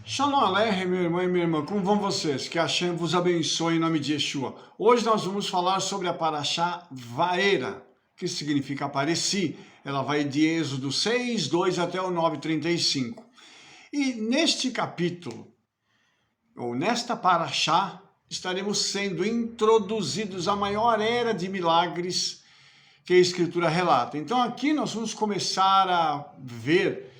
Shalom Aleichem, meu irmão e minha irmã, como vão vocês? Que Hashem vos abençoe em nome de Yeshua. Hoje nós vamos falar sobre a Parashá Vaera, que significa apareci. Ela vai de Êxodo 6, 2 até o 9:35. E neste capítulo, ou nesta Parashá, estaremos sendo introduzidos à maior era de milagres que a Escritura relata. Então aqui nós vamos começar a ver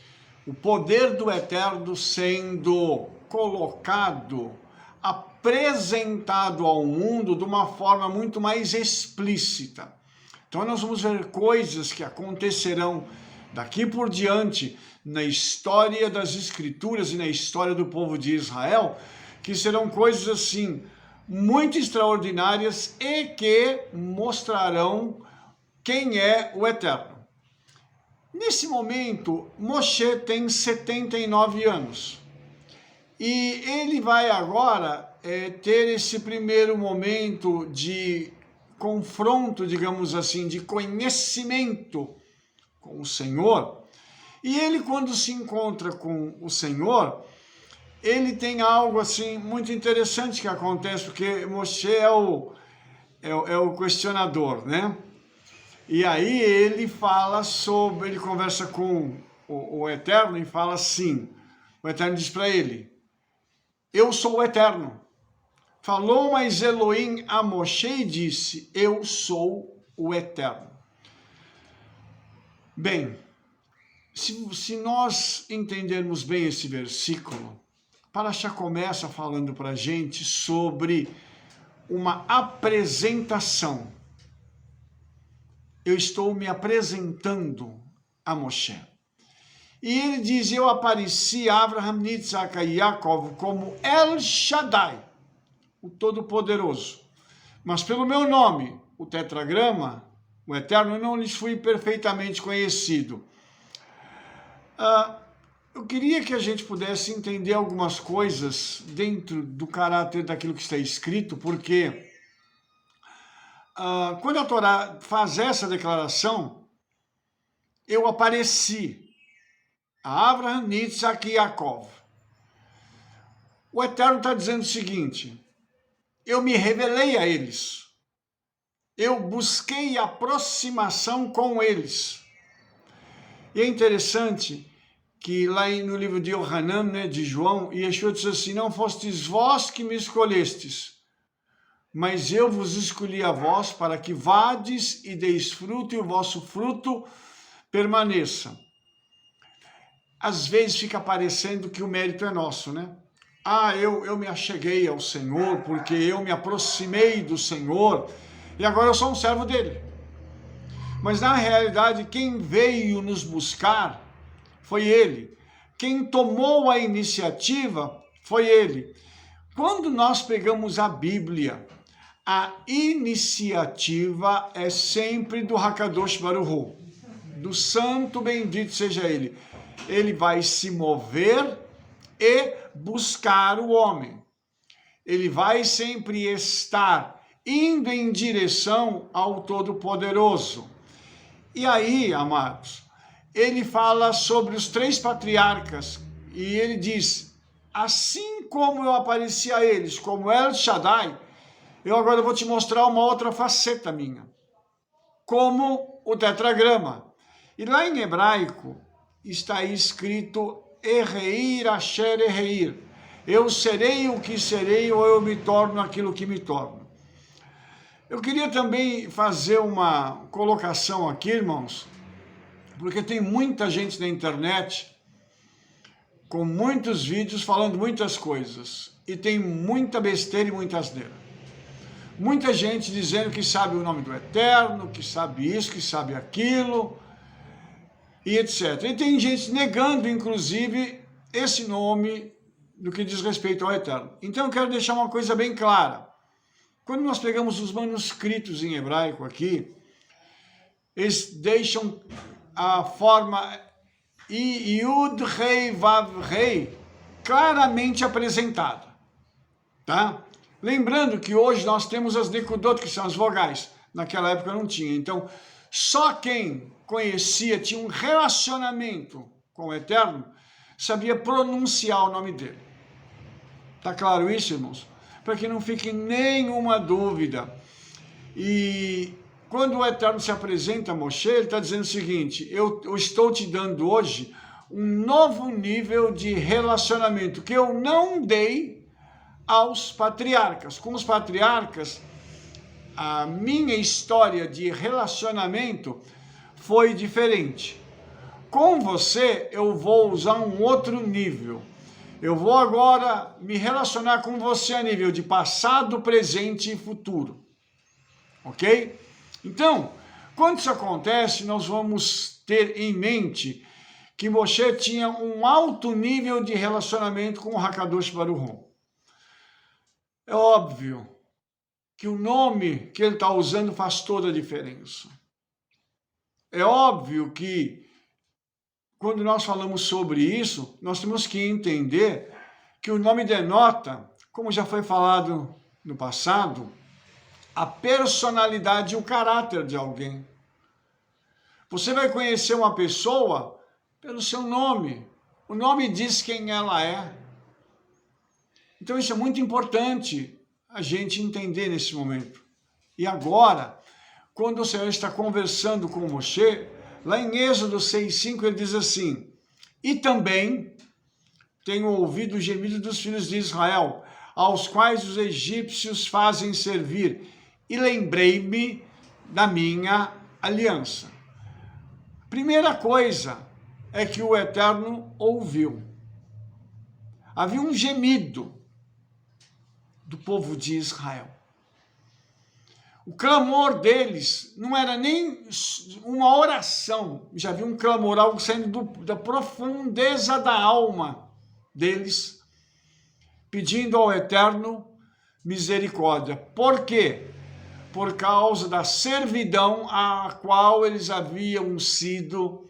o poder do Eterno sendo colocado, apresentado ao mundo de uma forma muito mais explícita. Então nós vamos ver coisas que acontecerão daqui por diante na história das Escrituras e na história do povo de Israel, que serão coisas assim muito extraordinárias e que mostrarão quem é o Eterno. Nesse momento, Moshe tem 79 anos e ele vai agora ter esse primeiro momento de confronto, digamos assim, de conhecimento com o Senhor. E ele, quando se encontra com o Senhor, ele tem algo assim muito interessante que acontece, porque Moshe é o questionador, né? E aí ele conversa com o Eterno e fala assim, o Eterno diz para ele, eu sou o Eterno. Falou mais Elohim a Moshe e disse, eu sou o Eterno. Bem, se nós entendermos bem esse versículo, Parashá começa falando para a gente sobre uma apresentação. Eu estou me apresentando a Moshe. E ele diz, eu apareci a Abraham, Yitzhak e Yaakov como El Shaddai, o Todo-Poderoso. Mas pelo meu nome, o tetragrama, o Eterno, não lhes fui perfeitamente conhecido. Eu queria que a gente pudesse entender algumas coisas dentro do caráter daquilo que está escrito, porque quando a Torá faz essa declaração, eu apareci a Abraham, Yitzhak e Yaakov. O Eterno está dizendo o seguinte, eu me revelei a eles, eu busquei aproximação com eles. E é interessante que lá no livro de Yohanan, né, de João, Yeshua diz assim, não fostes vós que me escolhestes, mas eu vos escolhi a vós para que vades e deis fruto e o vosso fruto permaneça. Às vezes fica parecendo que o mérito é nosso, né? Eu me acheguei ao Senhor porque eu me aproximei do Senhor e agora eu sou um servo dele. Mas na realidade quem veio nos buscar foi ele. Quem tomou a iniciativa foi ele. Quando nós pegamos a Bíblia, a iniciativa é sempre do Hakadosh Baruch Hu, do santo bendito seja ele. Ele vai se mover e buscar o homem. Ele vai sempre estar indo em direção ao Todo-Poderoso. E aí, amados, ele fala sobre os 3 patriarcas e ele diz, assim como eu apareci a eles como El Shaddai, eu agora vou te mostrar uma outra faceta minha, como o tetragrama. E lá em hebraico está escrito Ereir Asher Ereir, eu serei o que serei ou eu me torno aquilo que me torno. Eu queria também fazer uma colocação aqui, irmãos, porque tem muita gente na internet com muitos vídeos falando muitas coisas e tem muita besteira e muita asneira. Muita gente dizendo que sabe o nome do Eterno, que sabe isso, que sabe aquilo, e etc. E tem gente negando, inclusive, esse nome do que diz respeito ao Eterno. Então eu quero deixar uma coisa bem clara. Quando nós pegamos os manuscritos em hebraico aqui, eles deixam a forma Yud Rei Vav Rei claramente apresentada, tá? Lembrando que hoje nós temos as Nekudot, que são as vogais. Naquela época não tinha. Então, só quem conhecia, tinha um relacionamento com o Eterno, sabia pronunciar o nome dele. Tá claro isso, irmãos? Para que não fique nenhuma dúvida. E quando o Eterno se apresenta a Moshe, ele está dizendo o seguinte: eu estou te dando hoje um novo nível de relacionamento que eu não dei aos patriarcas. Com os patriarcas, a minha história de relacionamento foi diferente. Com você, eu vou usar um outro nível. Eu vou agora me relacionar com você a nível de passado, presente e futuro. Ok? Então, quando isso acontece, nós vamos ter em mente que Moshe tinha um alto nível de relacionamento com o Hakadosh Baruch Hu. É óbvio que o nome que ele está usando faz toda a diferença. É óbvio que, quando nós falamos sobre isso, nós temos que entender que o nome denota, como já foi falado no passado, a personalidade e o caráter de alguém. Você vai conhecer uma pessoa pelo seu nome. O nome diz quem ela é. Então isso é muito importante a gente entender nesse momento. E agora, quando o Senhor está conversando com Moshe, lá em Êxodo 6:5 ele diz assim: e também tenho ouvido o gemido dos filhos de Israel, aos quais os egípcios fazem servir, e lembrei-me da minha aliança. Primeira coisa é que o Eterno ouviu. Havia um gemido do povo de Israel. O clamor deles não era nem uma oração, já havia um clamor, algo saindo da profundeza da alma deles, pedindo ao Eterno misericórdia. Por quê? Por causa da servidão a qual eles haviam sido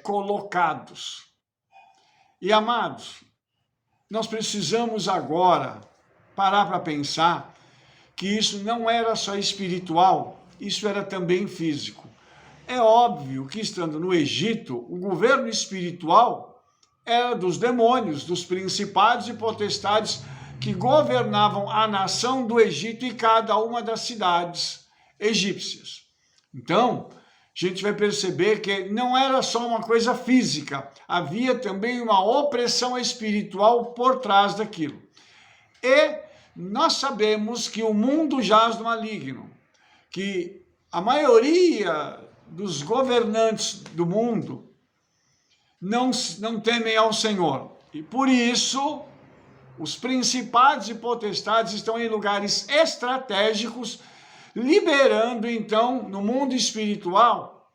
colocados. E amados, nós precisamos agora parar para pensar que isso não era só espiritual, isso era também físico. É óbvio que, estando no Egito, o governo espiritual era dos demônios, dos principados e potestades que governavam a nação do Egito e cada uma das cidades egípcias. Então, a gente vai perceber que não era só uma coisa física, havia também uma opressão espiritual por trás daquilo. E nós sabemos que o mundo jaz no maligno, que a maioria dos governantes do mundo não temem ao Senhor. E por isso, os principados e potestades estão em lugares estratégicos, liberando então no mundo espiritual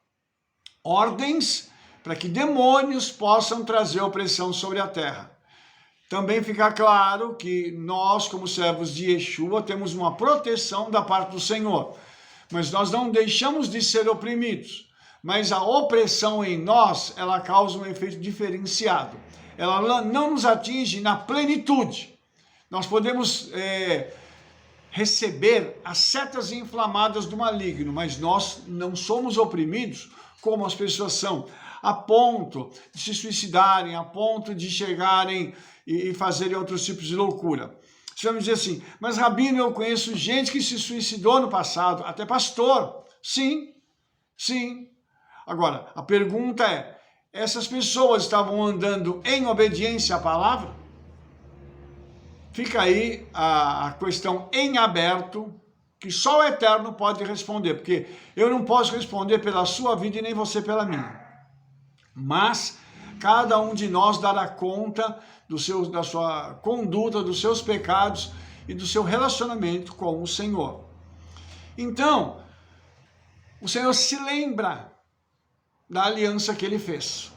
ordens para que demônios possam trazer opressão sobre a terra. Também fica claro que nós, como servos de Yeshua, temos uma proteção da parte do Senhor, mas nós não deixamos de ser oprimidos. Mas a opressão em nós, ela causa um efeito diferenciado. Ela não nos atinge na plenitude. Nós podemos receber as setas inflamadas do maligno, mas nós não somos oprimidos como as pessoas são, a ponto de se suicidarem, a ponto de chegarem e fazerem outros tipos de loucura. Você vai me dizer assim, mas Rabino, eu conheço gente que se suicidou no passado, até pastor. Sim, sim. Agora, a pergunta é, essas pessoas estavam andando em obediência à palavra? Fica aí a questão em aberto, que só o Eterno pode responder, porque eu não posso responder pela sua vida e nem você pela minha. Mas cada um de nós dará conta da sua conduta, dos seus pecados e do seu relacionamento com o Senhor. Então, o Senhor se lembra da aliança que ele fez.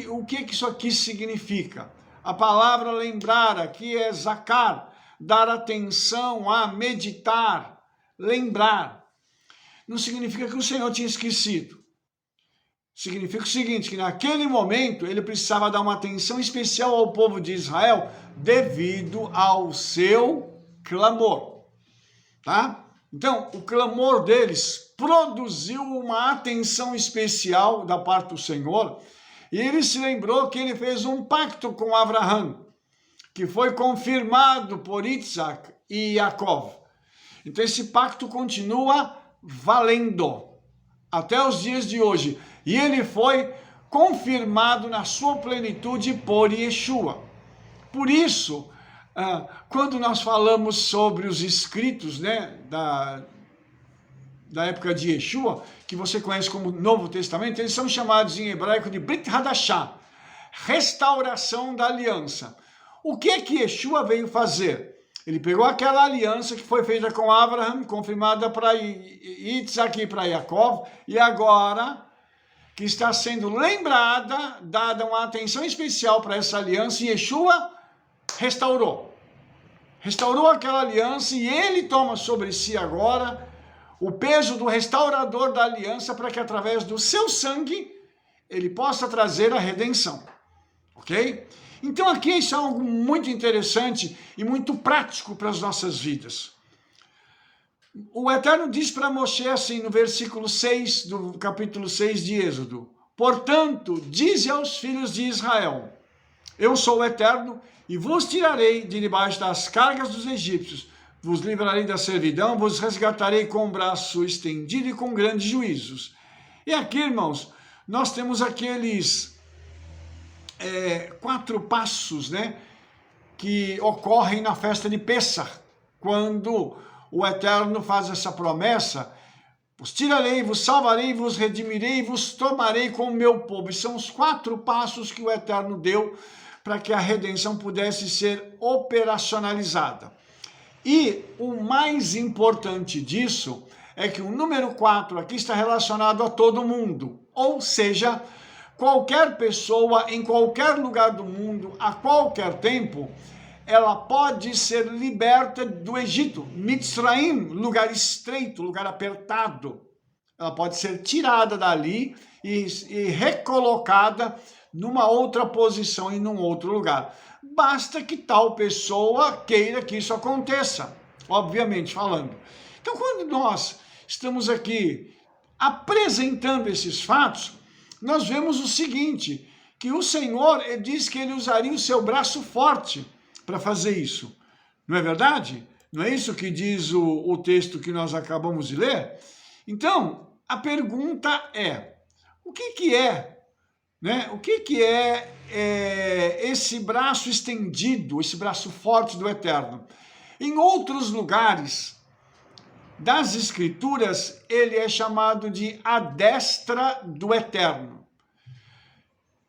O que isso aqui significa? A palavra lembrar aqui é zakar, dar atenção a meditar, lembrar. Não significa que o Senhor tinha esquecido. Significa o seguinte, que naquele momento ele precisava dar uma atenção especial ao povo de Israel devido ao seu clamor. Tá? Então, o clamor deles produziu uma atenção especial da parte do Senhor E ele se lembrou que ele fez um pacto com Abraão, que foi confirmado por Isaac e Jacó. Então esse pacto continua valendo até os dias de hoje. E ele foi confirmado na sua plenitude por Yeshua. Por isso, quando nós falamos sobre os escritos, né, da época de Yeshua, que você conhece como Novo Testamento, eles são chamados em hebraico de Brit Hadashah, restauração da aliança. O que é que Yeshua veio fazer? Ele pegou aquela aliança que foi feita com Abraão, confirmada para Isaac e para Jacó, e agora que está sendo lembrada, dada uma atenção especial para essa aliança, e Yeshua restaurou. Restaurou aquela aliança e ele toma sobre si agora o peso do restaurador da aliança para que através do seu sangue ele possa trazer a redenção. Ok? Então aqui isso é algo muito interessante e muito prático para as nossas vidas. O Eterno diz para Moshe assim no versículo 6 do capítulo 6 de Êxodo: portanto, dize aos filhos de Israel, eu sou o Eterno e vos tirarei de debaixo das cargas dos egípcios, vos livrarei da servidão, vos resgatarei com o braço estendido e com grandes juízos. E aqui, irmãos, nós temos aqueles 4 passos, né, que ocorrem na festa de Pêssar, quando o Eterno faz essa promessa: vos tirarei, vos salvarei, vos redimirei, vos tomarei como meu povo. E são os 4 passos que o Eterno deu para que a redenção pudesse ser operacionalizada. E o mais importante disso é que o número 4 aqui está relacionado a todo mundo, ou seja, qualquer pessoa em qualquer lugar do mundo, a qualquer tempo, ela pode ser liberta do Egito, Mitzraim, lugar estreito, lugar apertado. Ela pode ser tirada dali e recolocada numa outra posição e num outro lugar. Basta que tal pessoa queira que isso aconteça, obviamente falando. Então, quando nós estamos aqui apresentando esses fatos, nós vemos o seguinte, que o Senhor diz que ele usaria o seu braço forte para fazer isso. Não é verdade? Não é isso que diz o texto que nós acabamos de ler? Então, a pergunta é, o que é, né? O que é esse braço estendido, esse braço forte do Eterno? Em outros lugares das Escrituras, ele é chamado de a destra do Eterno.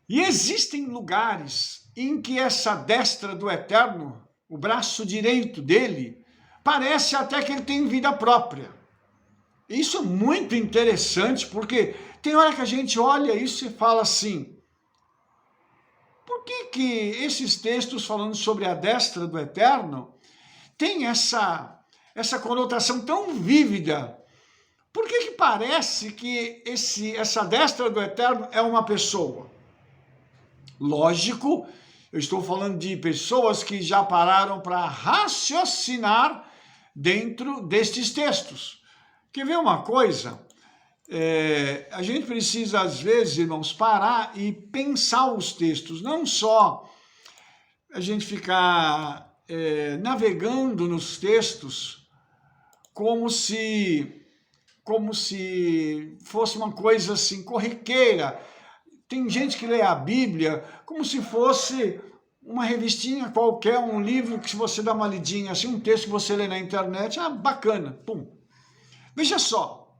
E existem lugares em que essa destra do Eterno, o braço direito dele, parece até que ele tem vida própria. Isso é muito interessante, porque tem hora que a gente olha isso e fala assim, por que esses textos falando sobre a destra do Eterno tem essa conotação tão vívida? Por que parece que essa destra do Eterno é uma pessoa? Lógico, eu estou falando de pessoas que já pararam para raciocinar dentro destes textos. Quer ver uma coisa? A gente precisa, às vezes, irmãos, parar e pensar os textos, não só a gente ficar navegando nos textos como se fosse uma coisa assim, corriqueira. Tem gente que lê a Bíblia como se fosse uma revistinha qualquer, um livro que se você dá uma lidinha, assim, um texto que você lê na internet, bacana, pum. Veja só,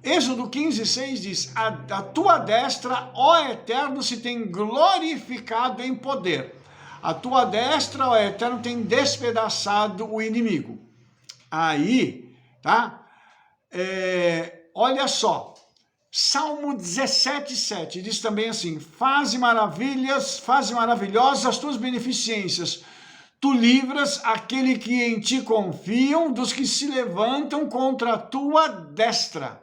Êxodo 15:6 diz, a tua destra, ó Eterno, se tem glorificado em poder. A tua destra, ó Eterno, tem despedaçado o inimigo. Aí, tá? Olha só, Salmo 17:7 diz também assim, faze maravilhosas as tuas beneficências. Tu livras aquele que em ti confiam dos que se levantam contra a tua destra.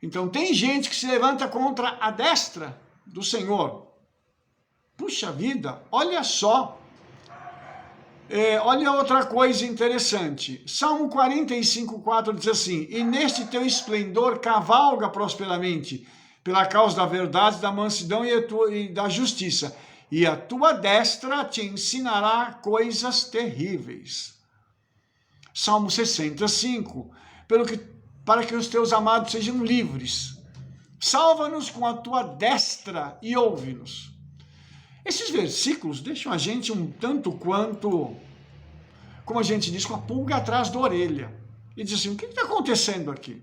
Então tem gente que se levanta contra a destra do Senhor. Puxa vida, olha só. Olha outra coisa interessante. Salmo 45:4 diz assim, e neste teu esplendor cavalga prosperamente, pela causa da verdade, da mansidão e da justiça. E a tua destra te ensinará coisas terríveis. Salmo 65. Para que os teus amados sejam livres. Salva-nos com a tua destra e ouve-nos. Esses versículos deixam a gente um tanto quanto, como a gente diz, com a pulga atrás da orelha. E diz assim, o que está acontecendo aqui?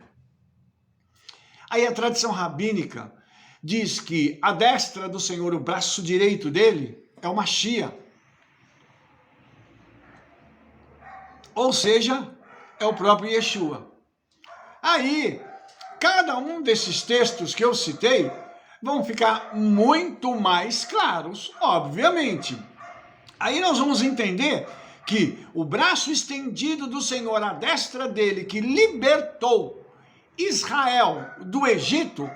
Aí a tradição rabínica diz que a destra do Senhor, o braço direito dele, é uma Mashiach. Ou seja, é o próprio Yeshua. Aí, cada um desses textos que eu citei vão ficar muito mais claros, obviamente. Aí nós vamos entender que o braço estendido do Senhor, a destra dele, que libertou Israel do Egito,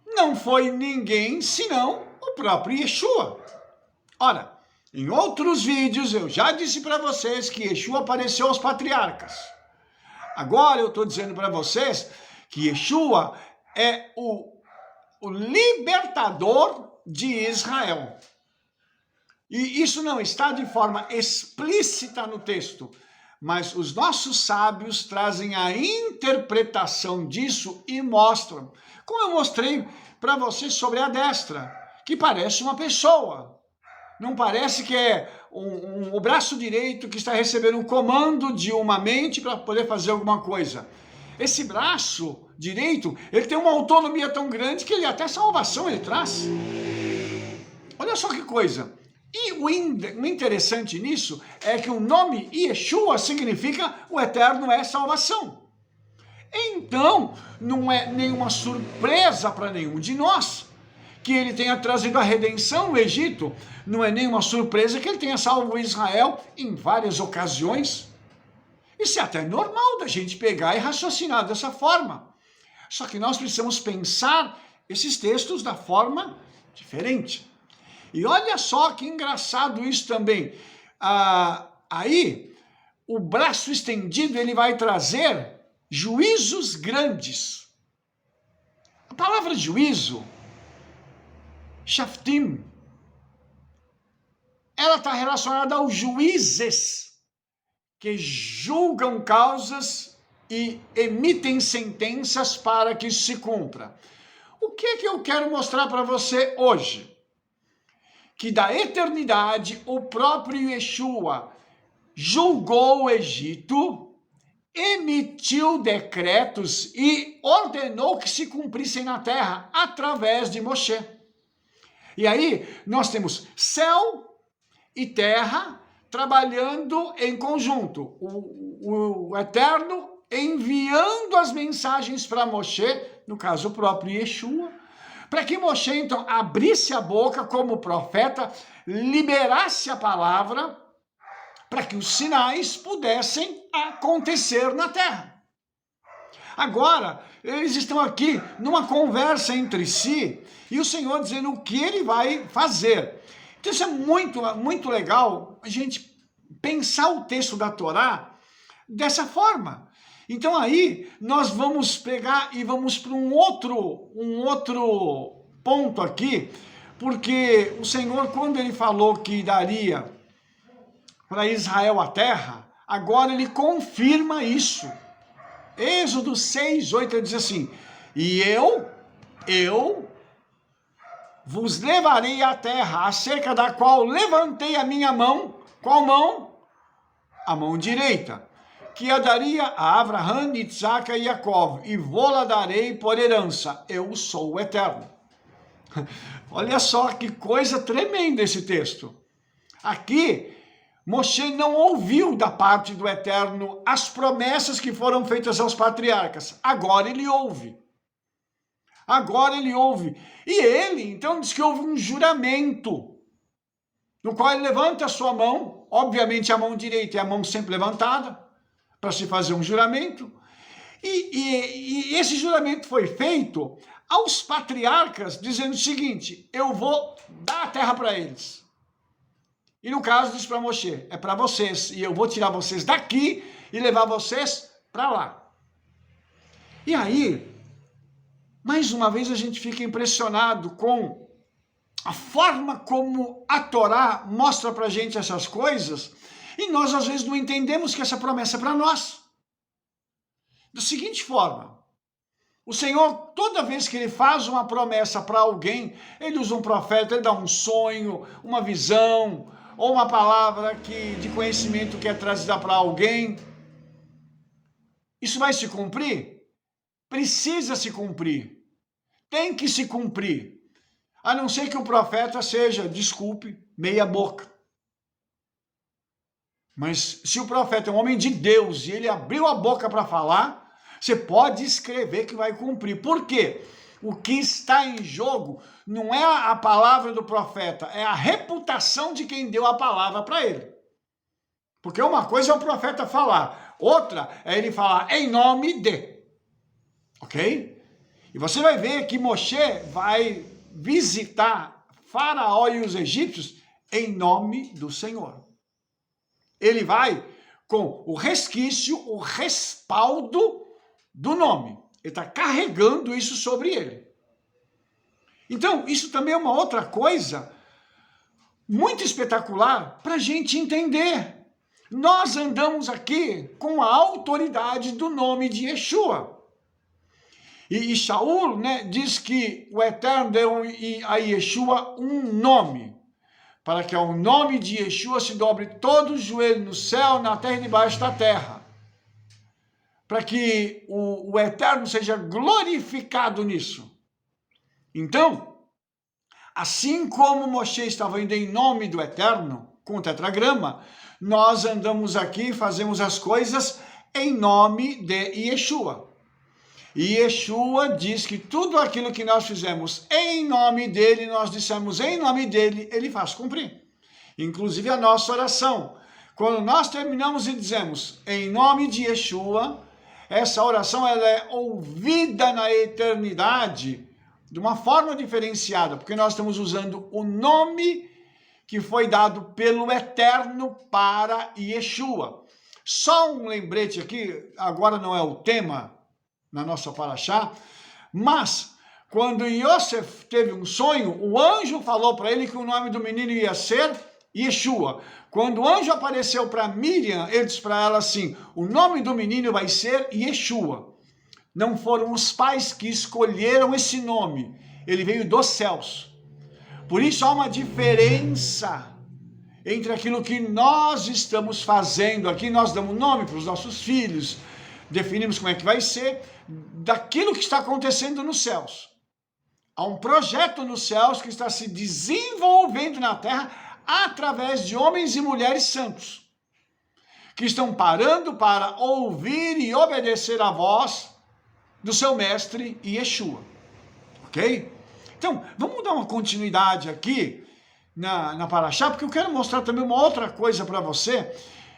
não foi ninguém senão o próprio Yeshua. Ora, em outros vídeos eu já disse para vocês que Yeshua apareceu aos patriarcas. Agora eu estou dizendo para vocês que Yeshua é o libertador de Israel. E isso não está de forma explícita no texto, mas os nossos sábios trazem a interpretação disso e mostram, como eu mostrei para vocês sobre a destra, que parece uma pessoa. Não parece que é o braço direito que está recebendo um comando de uma mente para poder fazer alguma coisa. Esse braço direito, ele tem uma autonomia tão grande que ele até salvação ele traz. Olha só que coisa. E o interessante nisso é que o nome Yeshua significa o eterno é salvação. Então, não é nenhuma surpresa para nenhum de nós que ele tenha trazido a redenção no Egito. Não é nenhuma surpresa que ele tenha salvo Israel em várias ocasiões. Isso é até normal da gente pegar e raciocinar dessa forma. Só que nós precisamos pensar esses textos da forma diferente. E olha só que engraçado isso também. Aí, o braço estendido, ele vai trazer juízos grandes. A palavra juízo, Shaftim, ela está relacionada aos juízes que julgam causas e emitem sentenças para que isso se cumpra. O que eu quero mostrar para você hoje? Que da eternidade o próprio Yeshua julgou o Egito, emitiu decretos e ordenou que se cumprissem na terra através de Moshe. E aí nós temos céu e terra trabalhando em conjunto. O Eterno enviando as mensagens para Moshe, no caso o próprio Yeshua, para que Moshe então abrisse a boca como profeta, liberasse a palavra, para que os sinais pudessem acontecer na terra. Agora, eles estão aqui numa conversa entre si, e o Senhor dizendo o que ele vai fazer. Então isso é muito legal, a gente pensar o texto da Torá dessa forma. Então aí nós vamos pegar e vamos para um outro ponto aqui, porque o Senhor, quando ele falou que daria para Israel a terra, agora ele confirma isso. Êxodo 6, 8, ele diz assim, e eu vos levarei à terra, acerca da qual levantei a minha mão. Qual mão? A mão direita, que a daria a Abraham, Isaac e Jacó, e vou-la darei por herança. Eu sou o Eterno. Olha só que coisa tremenda esse texto. Aqui, Moshe não ouviu da parte do Eterno as promessas que foram feitas aos patriarcas. Agora ele ouve. Agora ele ouve. E ele, então, diz que houve um juramento, no qual ele levanta a sua mão, obviamente a mão direita é a mão sempre levantada, para se fazer um juramento. E esse juramento foi feito aos patriarcas, dizendo o seguinte, eu vou dar a terra para eles. E no caso diz para Moshe, é para vocês, e eu vou tirar vocês daqui e levar vocês para lá. E aí, mais uma vez a gente fica impressionado com a forma como a Torá mostra para a gente essas coisas, e nós às vezes não entendemos que essa promessa é para nós. Da seguinte forma, o Senhor, toda vez que ele faz uma promessa para alguém, ele usa um profeta, ele dá um sonho, uma visão, ou uma palavra de conhecimento que é trazida para alguém. Isso vai se cumprir? Precisa se cumprir. Tem que se cumprir. A não ser que o profeta seja, desculpe, meia boca. Mas se o profeta é um homem de Deus e ele abriu a boca para falar, você pode escrever que vai cumprir. Por quê? O que está em jogo não é a palavra do profeta, é a reputação de quem deu a palavra para ele. Porque uma coisa é o profeta falar, outra é ele falar em nome de. Ok? E você vai ver que Moshe vai visitar Faraó e os egípcios em nome do Senhor. Ele vai com o resquício, o respaldo do nome. Ele está carregando isso sobre ele. Então, isso também é uma outra coisa muito espetacular para a gente entender. Nós andamos aqui com a autoridade do nome de Yeshua. E Shaul, né, diz que o Eterno deu a Yeshua um nome, para que ao nome de Yeshua se dobre todo o joelho no céu, na terra e debaixo da terra. Para que o Eterno seja glorificado nisso. Então, assim como Moshe estava indo em nome do Eterno, com o tetragrama, nós andamos aqui e fazemos as coisas em nome de Yeshua. E Yeshua diz que tudo aquilo que nós fizemos em nome dele, nós dissemos em nome dele, ele faz cumprir. Inclusive a nossa oração. Quando nós terminamos e dizemos em nome de Yeshua, essa oração ela é ouvida na eternidade de uma forma diferenciada, porque nós estamos usando o nome que foi dado pelo Eterno para Yeshua. Só um lembrete aqui, agora não é o tema na nossa paraxá, mas quando Yosef teve um sonho, o anjo falou para ele que o nome do menino ia ser Yeshua. Quando o anjo apareceu para Miriam, ele disse para ela assim, o nome do menino vai ser Yeshua. Não foram os pais que escolheram esse nome, ele veio dos céus. Por isso há uma diferença entre aquilo que nós estamos fazendo aqui, nós damos nome para os nossos filhos, definimos como é que vai ser, daquilo que está acontecendo nos céus. Há um projeto nos céus que está se desenvolvendo na terra através de homens e mulheres santos, que estão parando para ouvir e obedecer a voz do seu mestre Yeshua. Ok? Então, vamos dar uma continuidade aqui na paraxá, porque eu quero mostrar também uma outra coisa para você,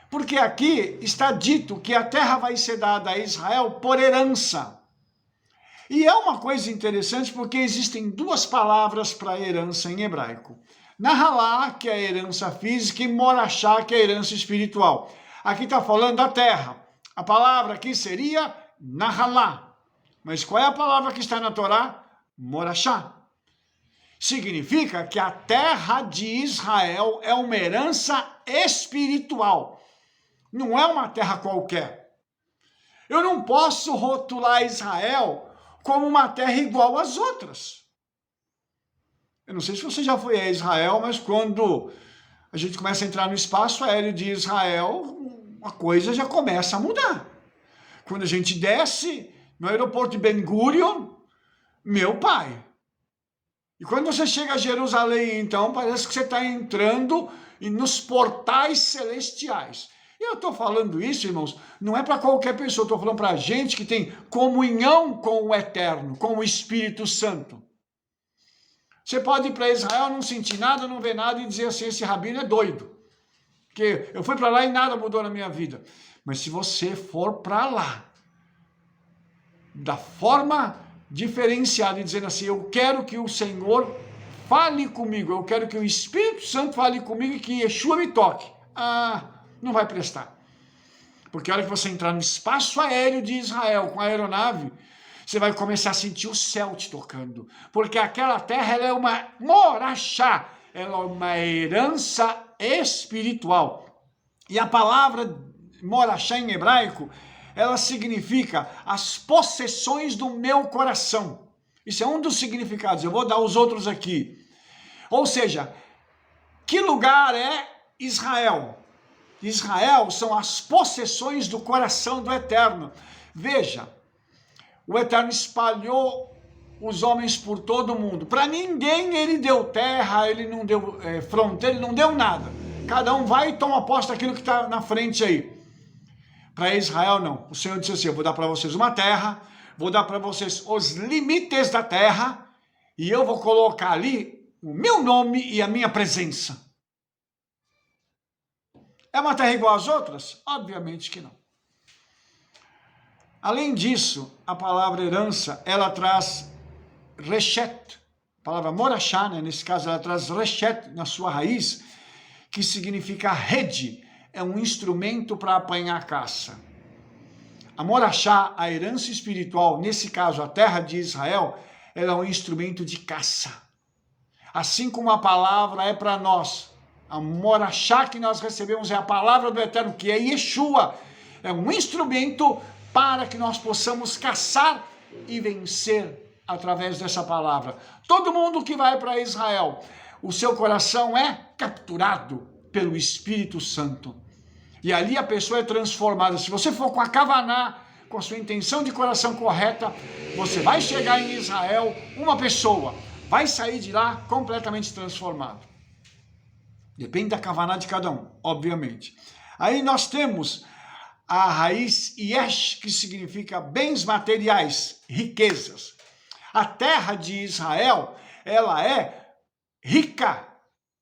porque aqui está dito que a terra vai ser dada a Israel por herança. E é uma coisa interessante porque existem duas palavras para herança em hebraico. Nahalá, que é a herança física, e Morachá, que é a herança espiritual. Aqui está falando da terra. A palavra aqui seria Nahalá. Mas qual é a palavra que está na Torá? Morachá. Significa que a terra de Israel é uma herança espiritual. Não é uma terra qualquer. Eu não posso rotular Israel como uma terra igual às outras. Eu não sei se você já foi a Israel, mas quando a gente começa a entrar no espaço aéreo de Israel, a coisa já começa a mudar. Quando a gente desce no aeroporto de Ben Gurion, meu pai. E quando você chega a Jerusalém, então, parece que você está entrando nos portais celestiais. E eu estou falando isso, irmãos, não é para qualquer pessoa, estou falando para a gente que tem comunhão com o Eterno, com o Espírito Santo. Você pode ir para Israel, não sentir nada, não ver nada e dizer assim, esse rabino é doido. Porque eu fui para lá e nada mudou na minha vida. Mas se você for para lá, da forma diferenciada e dizendo assim, eu quero que o Senhor fale comigo, eu quero que o Espírito Santo fale comigo e que Yeshua me toque. Não vai prestar. Porque a hora que você entrar no espaço aéreo de Israel com a aeronave, Você vai começar a sentir o céu te tocando, porque aquela terra ela é uma morachá, ela é uma herança espiritual. E a palavra morachá em hebraico, ela significa as possessões do meu coração. Isso é um dos significados, eu vou dar os outros aqui. Ou seja, que lugar é Israel? Israel são as possessões do coração do Eterno. Veja, o Eterno espalhou os homens por todo o mundo. Para ninguém ele deu terra, ele não deu fronteira, ele não deu nada. Cada um vai e toma posse daquilo que está na frente aí. Para Israel não. O Senhor disse assim, eu vou dar para vocês uma terra, vou dar para vocês os limites da terra e eu vou colocar ali o meu nome e a minha presença. É uma terra igual às outras? Obviamente que não. Além disso, a palavra herança, ela traz reshet, a palavra morachá, né? Nesse caso ela traz reshet na sua raiz, que significa rede, é um instrumento para apanhar caça. A morachá, a herança espiritual, nesse caso a terra de Israel, ela é um instrumento de caça. Assim como a palavra é para nós, a morachá que nós recebemos é a palavra do Eterno, que é Yeshua, é um instrumento para que nós possamos caçar e vencer através dessa palavra. Todo mundo que vai para Israel, o seu coração é capturado pelo Espírito Santo. E ali a pessoa é transformada. Se você for com a kavaná, com a sua intenção de coração correta, você vai chegar em Israel, uma pessoa vai sair de lá completamente transformado. Depende da kavaná de cada um, obviamente. Aí nós temos a raiz yesh, que significa bens materiais, riquezas. A terra de Israel, ela é rica,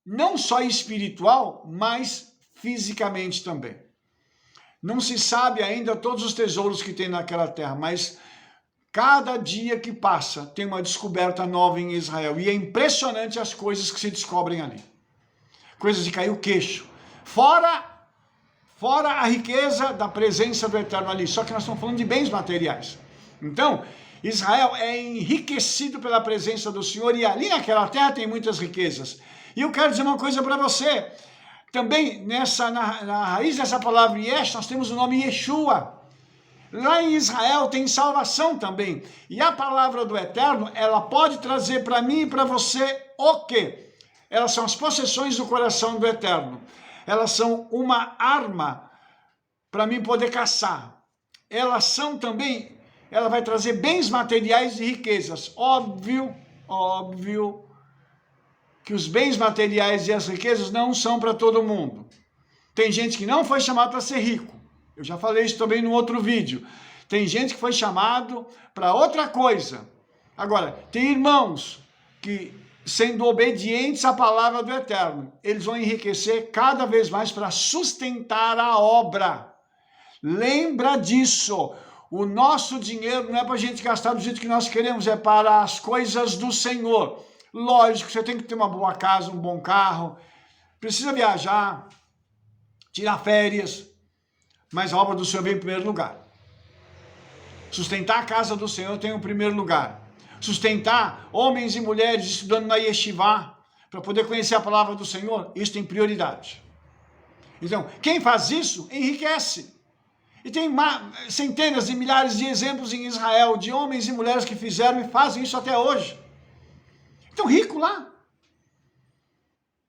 não só espiritual, mas fisicamente também. Não se sabe ainda todos os tesouros que tem naquela terra, mas cada dia que passa tem uma descoberta nova em Israel. E é impressionante as coisas que se descobrem ali. Coisas de cair o queixo. Fora a riqueza da presença do Eterno ali. Só que nós estamos falando de bens materiais. Então, Israel é enriquecido pela presença do Senhor e ali naquela terra tem muitas riquezas. E eu quero dizer uma coisa para você. Também na raiz dessa palavra Yesh, nós temos o nome Yeshua. Lá em Israel tem salvação também. E a palavra do Eterno, ela pode trazer para mim e para você o quê? Elas são as possessões do coração do Eterno. Elas são uma arma para mim poder caçar. Elas são também, ela vai trazer bens materiais e riquezas. Óbvio que os bens materiais e as riquezas não são para todo mundo. Tem gente que não foi chamado para ser rico. Eu já falei isso também no outro vídeo. Tem gente que foi chamado para outra coisa. Agora, tem irmãos que, sendo obedientes à palavra do Eterno, eles vão enriquecer cada vez mais para sustentar a obra. Lembra disso. O nosso dinheiro não é para a gente gastar do jeito que nós queremos, é para as coisas do Senhor. Lógico, você tem que ter uma boa casa, um bom carro, precisa viajar, tirar férias, mas a obra do Senhor vem em primeiro lugar. Sustentar a casa do Senhor tem em primeiro lugar. Sustentar homens e mulheres estudando na Yeshivá, para poder conhecer a palavra do Senhor, isso tem prioridade. Então, quem faz isso, enriquece. E tem centenas e milhares de exemplos em Israel, de homens e mulheres que fizeram e fazem isso até hoje. Então, rico lá,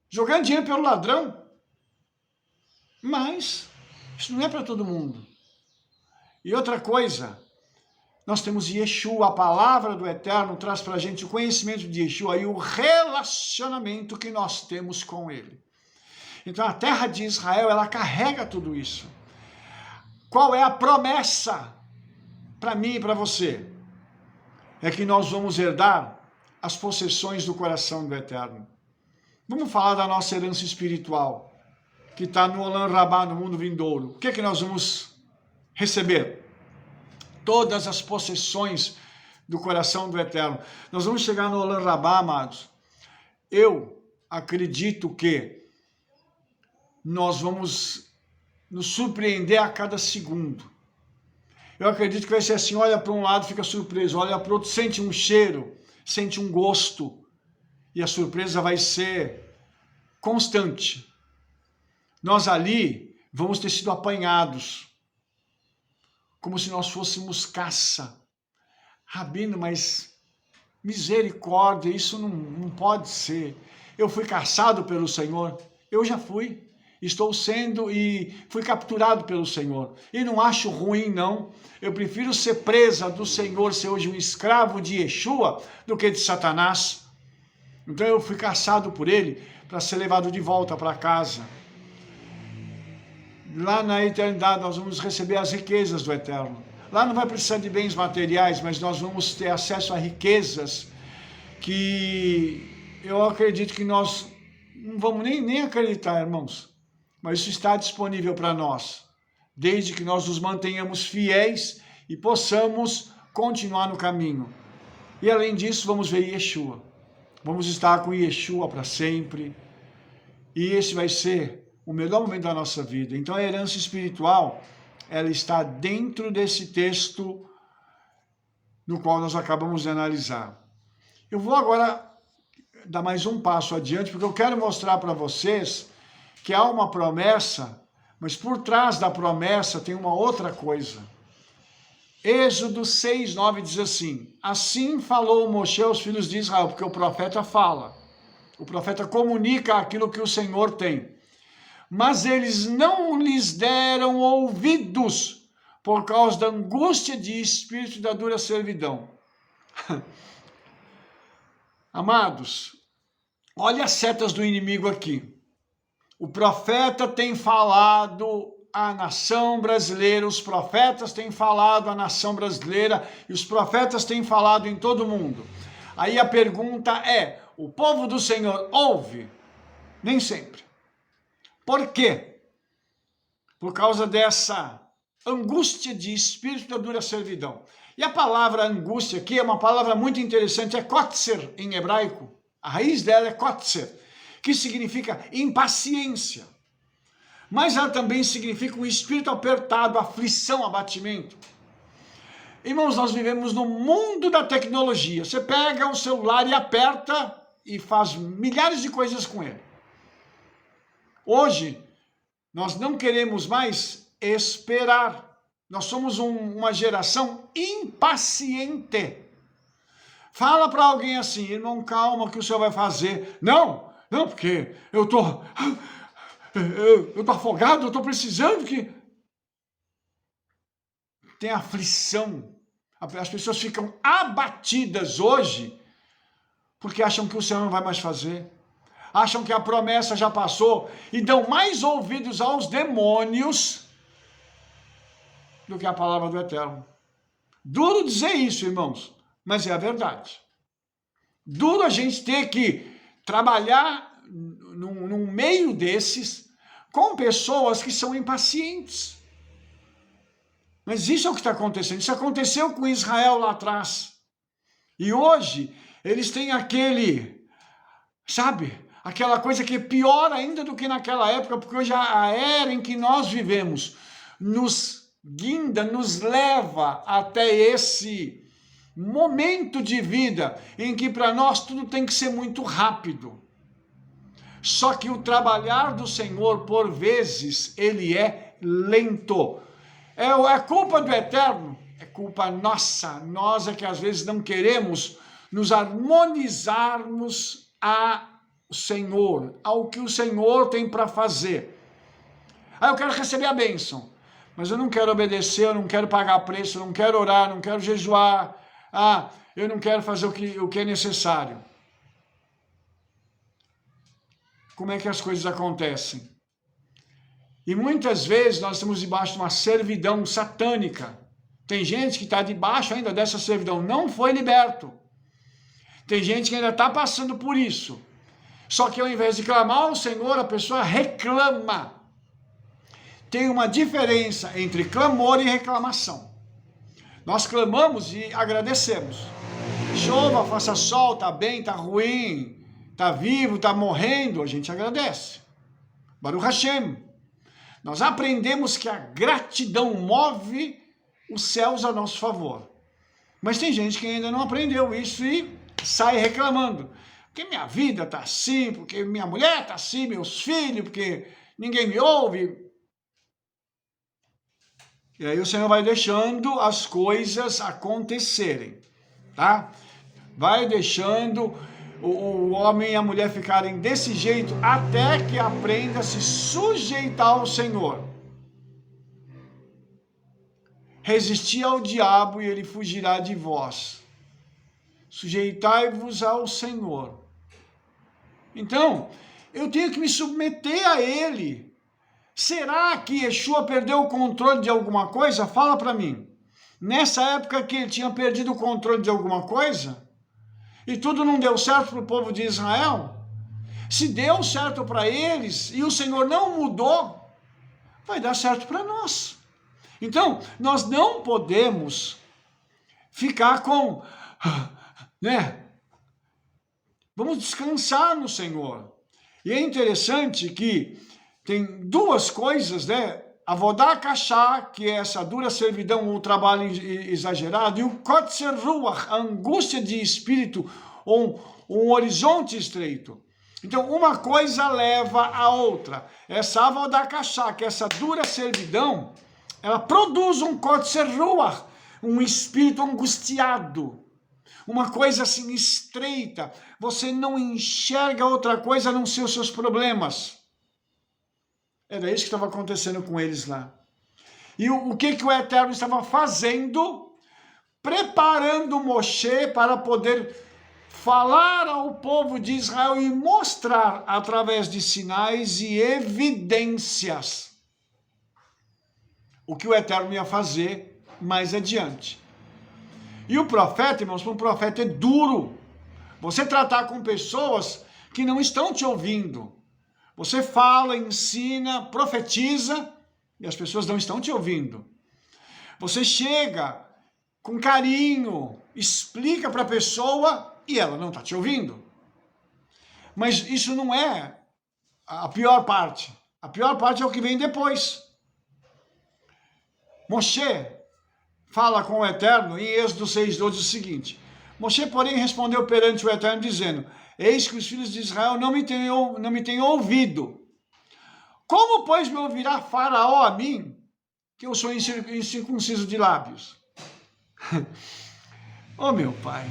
jogando dinheiro pelo ladrão. Mas isso não é para todo mundo. E outra coisa, nós temos Yeshua, a palavra do Eterno traz para a gente o conhecimento de Yeshua e o relacionamento que nós temos com ele. Então a terra de Israel, ela carrega tudo isso. Qual é a promessa para mim e para você? É que nós vamos herdar as possessões do coração do Eterno. Vamos falar da nossa herança espiritual, que está no Olam Rabá, no mundo vindouro. O que é que nós vamos receber? Todas as possessões do coração do Eterno. Nós vamos chegar no Olam Rabá, amados. Eu acredito que nós vamos nos surpreender a cada segundo. Eu acredito que vai ser assim, olha para um lado, fica surpreso, olha para o outro, sente um cheiro, sente um gosto, e a surpresa vai ser constante. Nós ali vamos ter sido apanhados, como se nós fôssemos caça. Rabino, mas misericórdia, isso não pode ser. Eu fui caçado pelo Senhor, eu já fui. Estou sendo e fui capturado pelo Senhor. E não acho ruim, não. Eu prefiro ser presa do Senhor, ser hoje um escravo de Yeshua, do que de Satanás. Então eu fui caçado por ele para ser levado de volta para casa. Lá na eternidade nós vamos receber as riquezas do Eterno. Lá não vai precisar de bens materiais, mas nós vamos ter acesso a riquezas que eu acredito que nós não vamos nem acreditar, irmãos. Mas isso está disponível para nós, desde que nós nos mantenhamos fiéis e possamos continuar no caminho. E além disso, vamos ver Yeshua. Vamos estar com Yeshua para sempre. E esse vai ser o melhor momento da nossa vida. Então a herança espiritual, ela está dentro desse texto no qual nós acabamos de analisar. Eu vou agora dar mais um passo adiante, porque eu quero mostrar para vocês que há uma promessa, mas por trás da promessa tem uma outra coisa. Êxodo 6:9 diz assim: assim falou Moshe aos filhos de Israel, porque o profeta fala, o profeta comunica aquilo que o Senhor tem. Mas eles não lhes deram ouvidos, por causa da angústia de espírito e da dura servidão. Amados, olha as setas do inimigo aqui. O profeta tem falado à nação brasileira, os profetas têm falado à nação brasileira e os profetas têm falado em todo mundo. Aí a pergunta é, o povo do Senhor ouve? Nem sempre. Por quê? Por causa dessa angústia de espírito da dura servidão. E a palavra angústia aqui é uma palavra muito interessante, é kotzer em hebraico. A raiz dela é kotzer, que significa impaciência. Mas ela também significa um espírito apertado, aflição, abatimento. Irmãos, nós vivemos no mundo da tecnologia. Você pega o celular e aperta e faz milhares de coisas com ele. Hoje, nós não queremos mais esperar. Nós somos uma geração impaciente. Fala para alguém assim, irmão, calma, que o senhor vai fazer. Não, porque eu tô afogado, eu tô precisando que... Tem aflição. As pessoas ficam abatidas hoje porque acham que o Senhor não vai mais fazer. Acham que a promessa já passou e dão mais ouvidos aos demônios do que a palavra do Eterno. Duro dizer isso, irmãos, mas é a verdade. Duro a gente ter que trabalhar num meio desses com pessoas que são impacientes. Mas isso é o que está acontecendo. Isso aconteceu com Israel lá atrás. E hoje eles têm aquela coisa que é pior ainda do que naquela época, porque hoje a era em que nós vivemos nos guinda, nos leva até esse momento de vida em que para nós tudo tem que ser muito rápido. Só que o trabalhar do Senhor, por vezes, ele é lento. É culpa do Eterno? É culpa nossa. Nós é que às vezes não queremos nos harmonizarmos ao Senhor, ao que o Senhor tem para fazer. Eu quero receber a bênção, mas eu não quero obedecer, eu não quero pagar preço, eu não quero orar, não quero jejuar. Eu não quero fazer o que é necessário. Como é que as coisas acontecem? E muitas vezes nós estamos debaixo de uma servidão satânica. Tem gente que está debaixo ainda dessa servidão, não foi liberto. Tem gente que ainda está passando por isso. Só que ao invés de clamar ao Senhor, a pessoa reclama. Tem uma diferença entre clamor e reclamação. Nós clamamos e agradecemos. Chova, faça sol, está bem, está ruim, está vivo, está morrendo, a gente agradece. Baruch Hashem. Nós aprendemos que a gratidão move os céus a nosso favor. Mas tem gente que ainda não aprendeu isso e sai reclamando. Porque minha vida está assim, porque minha mulher está assim, meus filhos, porque ninguém me ouve. E aí o Senhor vai deixando as coisas acontecerem, tá? Vai deixando o homem e a mulher ficarem desse jeito até que aprenda a se sujeitar ao Senhor. Resisti ao diabo e ele fugirá de vós. Sujeitai-vos ao Senhor. Então, eu tenho que me submeter a ele. Será que Yeshua perdeu o controle de alguma coisa? Fala para mim. Nessa época que ele tinha perdido o controle de alguma coisa, e tudo não deu certo para o povo de Israel, se deu certo para eles e o Senhor não mudou, vai dar certo para nós. Então, nós não podemos ficar com, Vamos descansar no Senhor. E é interessante que tem duas coisas, Avodá Kashá, que é essa dura servidão ou trabalho exagerado, e o Kotzer Ruach, a angústia de espírito, ou um horizonte estreito. Então, uma coisa leva a outra. Essa Avodá Kashá, que é essa dura servidão, ela produz um Kotzer Ruach, um espírito angustiado. Uma coisa assim estreita. Você não enxerga outra coisa a não ser os seus problemas. Era isso que estava acontecendo com eles lá. E o que o Eterno estava fazendo? Preparando Moshe para poder falar ao povo de Israel e mostrar através de sinais e evidências o que o Eterno ia fazer mais adiante. E o profeta, irmãos, um profeta é duro. Você tratar com pessoas que não estão te ouvindo. Você fala, ensina, profetiza e as pessoas não estão te ouvindo. Você chega com carinho, explica para a pessoa e ela não está te ouvindo. Mas isso não é a pior parte. A pior parte é o que vem depois. Moshe fala com o Eterno em Êxodo 6:12 o seguinte: Moshe, porém, respondeu perante o Eterno, dizendo: eis que os filhos de Israel não me têm ouvido. Como, pois, me ouvirá Faraó a mim, que eu sou incircunciso de lábios? Oh, meu pai,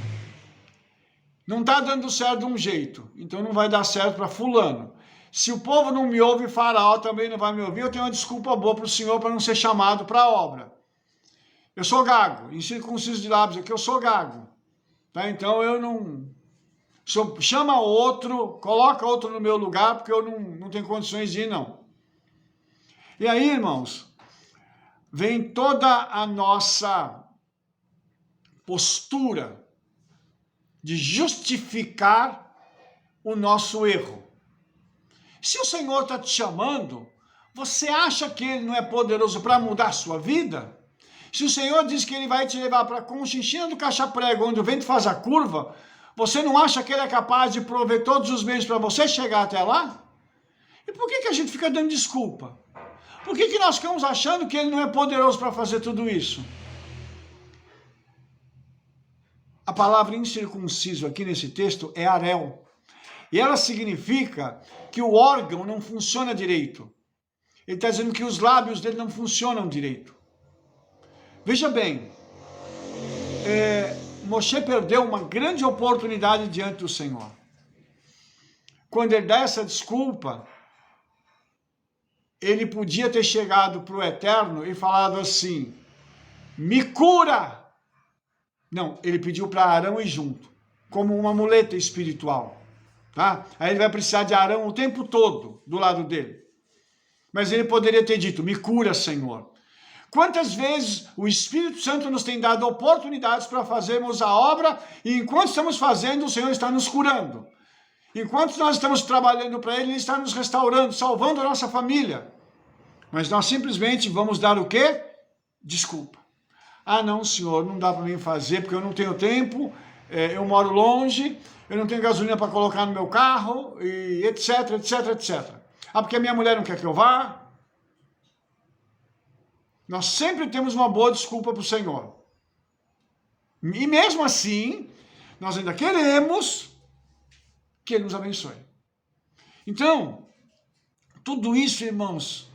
não está dando certo de um jeito, então não vai dar certo para fulano. Se o povo não me ouve, Faraó também não vai me ouvir, eu tenho uma desculpa boa para o Senhor para não ser chamado para a obra. Eu sou gago, incircunciso de lábios, aqui eu sou gago. Tá? Então eu não... Chama outro, coloca outro no meu lugar, porque eu não tenho condições de ir, não. E aí, irmãos, vem toda a nossa postura de justificar o nosso erro. Se o Senhor está te chamando, você acha que Ele não é poderoso para mudar a sua vida? Se o Senhor diz que Ele vai te levar para a conchinchina do Caxa-Prego, onde o vento faz a curva, você não acha que Ele é capaz de prover todos os meios para você chegar até lá? E por que a gente fica dando desculpa? Por que nós ficamos achando que Ele não é poderoso para fazer tudo isso? A palavra incircunciso aqui nesse texto é arel. E ela significa que o órgão não funciona direito. Ele está dizendo que os lábios dele não funcionam direito. Veja bem, Moshe perdeu uma grande oportunidade diante do Senhor. Quando ele dá essa desculpa, ele podia ter chegado para o Eterno e falado assim: me cura! Não, ele pediu para Arão ir junto, como uma muleta espiritual. Tá? Aí ele vai precisar de Arão o tempo todo do lado dele. Mas ele poderia ter dito: me cura, Senhor. Quantas vezes o Espírito Santo nos tem dado oportunidades para fazermos a obra e enquanto estamos fazendo, o Senhor está nos curando. Enquanto nós estamos trabalhando para Ele, Ele está nos restaurando, salvando a nossa família. Mas nós simplesmente vamos dar o quê? Desculpa. Ah, não, Senhor, não dá para mim fazer porque eu não tenho tempo, eu moro longe, eu não tenho gasolina para colocar no meu carro, e etc, etc, etc. Ah, porque a minha mulher não quer que eu vá. Nós sempre temos uma boa desculpa para o Senhor. E mesmo assim, nós ainda queremos que Ele nos abençoe. Então, tudo isso, irmãos,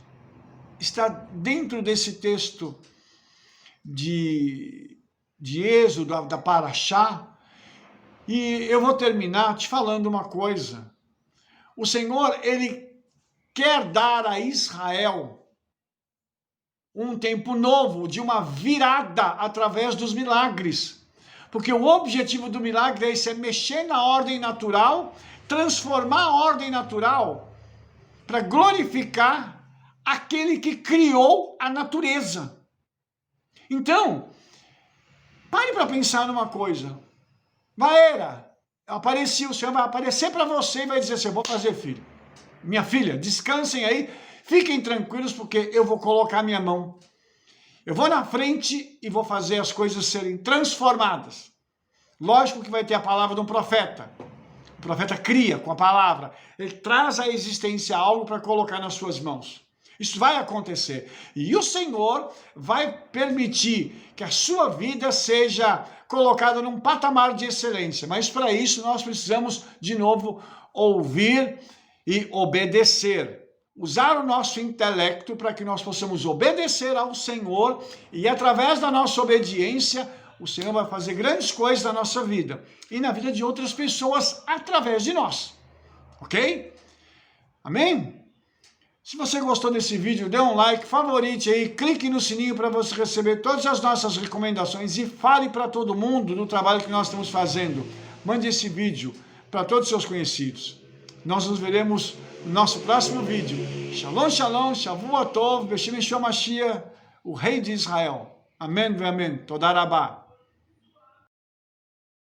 está dentro desse texto de Êxodo, da Paraxá. E eu vou terminar te falando uma coisa. O Senhor, Ele quer dar a Israel um tempo novo, de uma virada através dos milagres. Porque o objetivo do milagre é esse, é mexer na ordem natural, transformar a ordem natural para glorificar aquele que criou a natureza. Então, pare para pensar numa coisa. O Senhor vai aparecer para você e vai dizer assim, eu vou fazer filho. Minha filha, descansem aí, fiquem tranquilos porque eu vou colocar a minha mão. Eu vou na frente e vou fazer as coisas serem transformadas. Lógico que vai ter a palavra de um profeta. O profeta cria com a palavra. Ele traz à existência algo para colocar nas suas mãos. Isso vai acontecer. E o Senhor vai permitir que a sua vida seja colocada num patamar de excelência. Mas para isso nós precisamos, de novo, ouvir e obedecer. Usar o nosso intelecto para que nós possamos obedecer ao Senhor e através da nossa obediência, o Senhor vai fazer grandes coisas na nossa vida e na vida de outras pessoas através de nós. Ok? Amém? Se você gostou desse vídeo, dê um like, favorite aí, clique no sininho para você receber todas as nossas recomendações e fale para todo mundo do trabalho que nós estamos fazendo. Mande esse vídeo para todos os seus conhecidos. Nós nos veremos no nosso próximo vídeo. Shalom, shalom, Shavua Tov, Beshem Yeshua Mashiach, o Rei de Israel. Amém, amém. Toda Rabá.